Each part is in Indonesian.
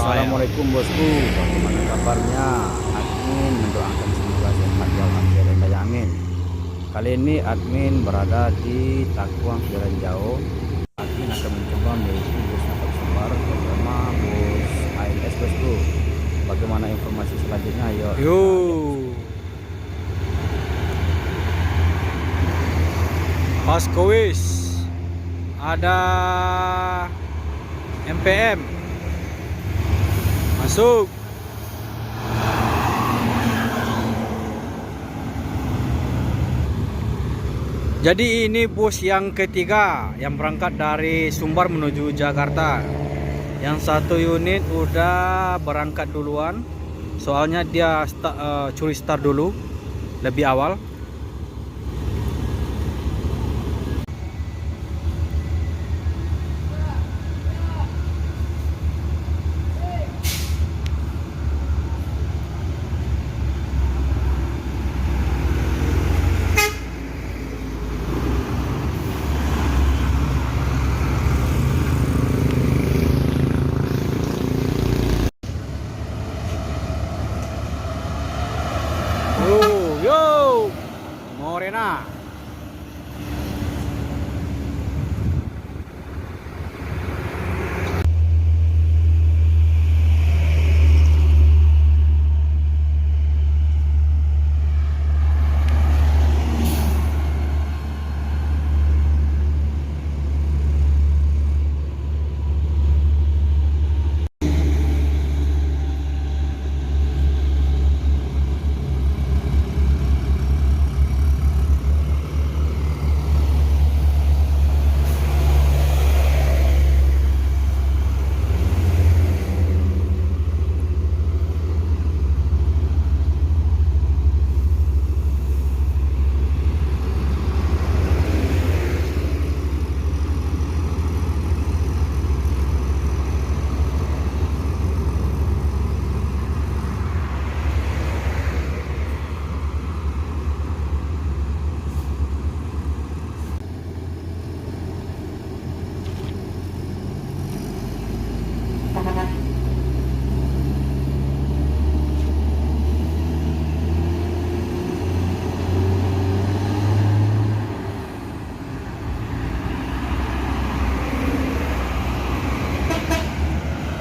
Assalamualaikum bosku, bagaimana kabarnya? Admin mendoakan semoga sehat walafiat dan daya amin. Kali ini admin berada di Takuang Jauh. Admin akan mencoba memiliki bus Napak Sumbar bersama bus ALS bosku. Bagaimana informasi selanjutnya? Ayo. Paskowis ada MPM masuk. Jadi ini bus yang ketiga yang berangkat dari Sumbar menuju Jakarta. Yang satu unit udah berangkat duluan, soalnya dia curi start dulu lebih awal. Yo, Morena.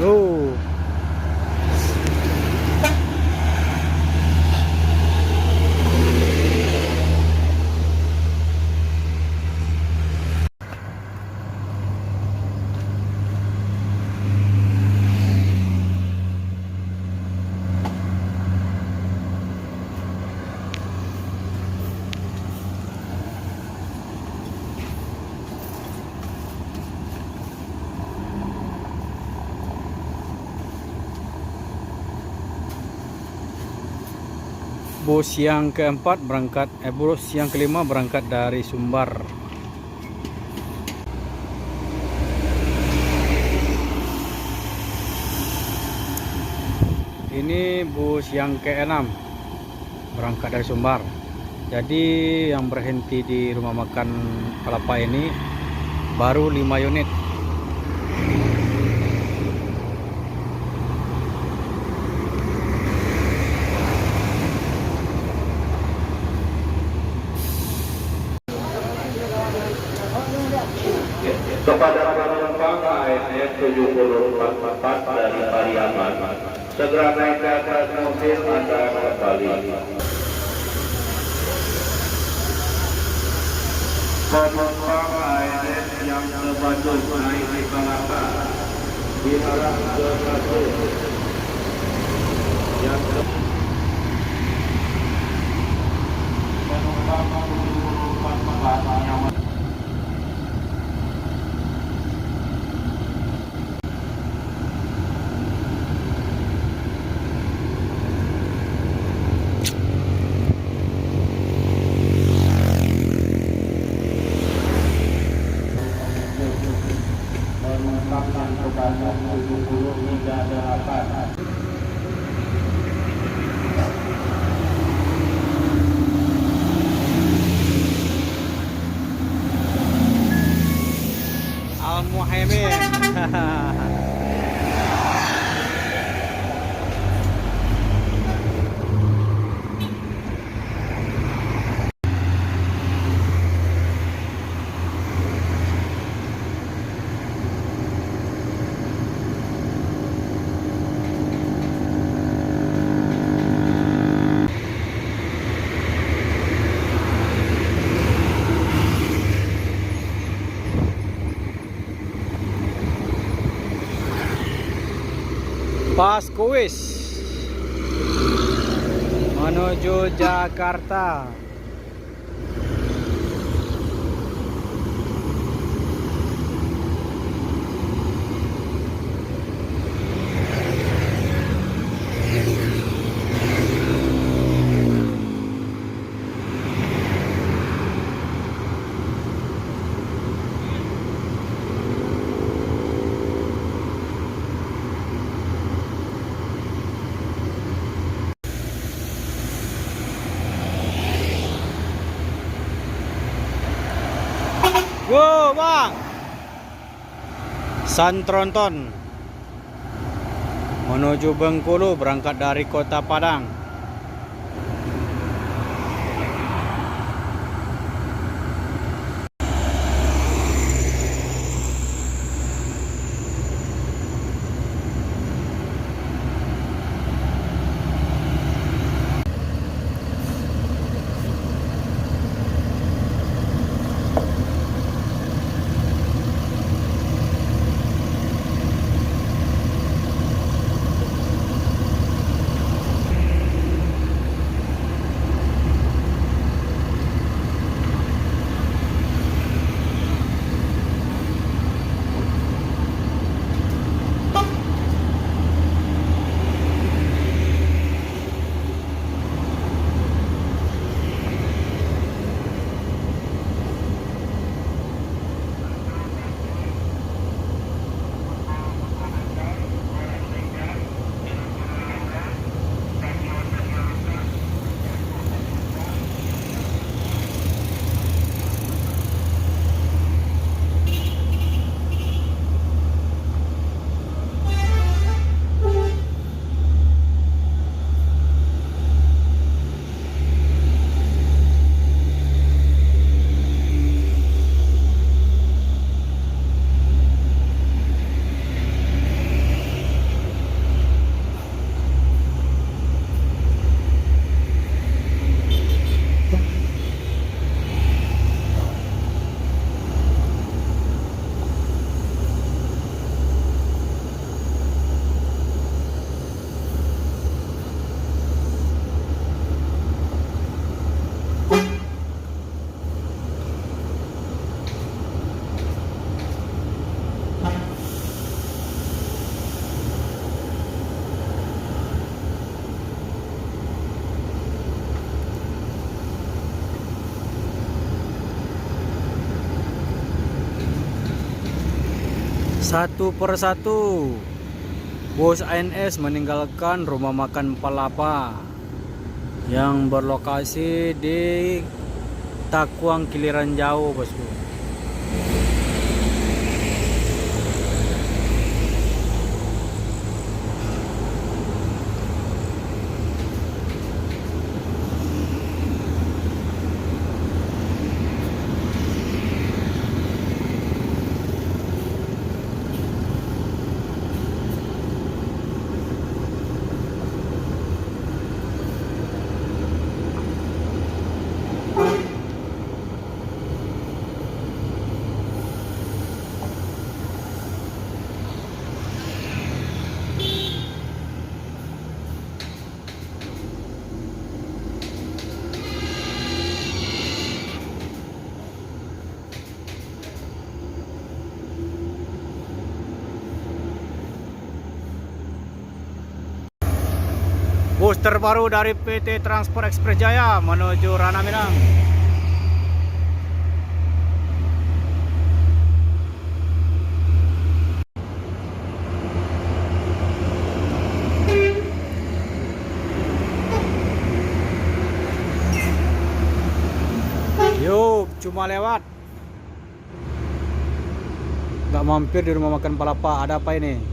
Oh. Bus yang keempat berangkat, bus yang kelima berangkat dari Sumbar. Ini bus yang keenam berangkat dari Sumbar. Jadi yang berhenti di rumah makan Kelapa ini baru 5 unit. Kepada penumpang KNF 744 dari Pariaman, segera naik ke atas mobil Anda kembali. Penumpang KNF yang terbantu naik di belakang diharap ke stasiun. Yang penumpang 744 yang menetapkan kebanyakan 70 hingga 8. Al Muhaimin. Paskowis menuju Jakarta. Go bang, Santronton menuju Bengkulu berangkat dari Kota Padang. Satu persatu bos ANS meninggalkan rumah makan Palapa yang berlokasi di Takuang Kiliran Jauh, bosku. Bus terbaru dari PT Transport Express Jaya menuju Ranah Minang. Yuk, cuma lewat. Nggak mampir di rumah makan Palapa. Ada apa ini?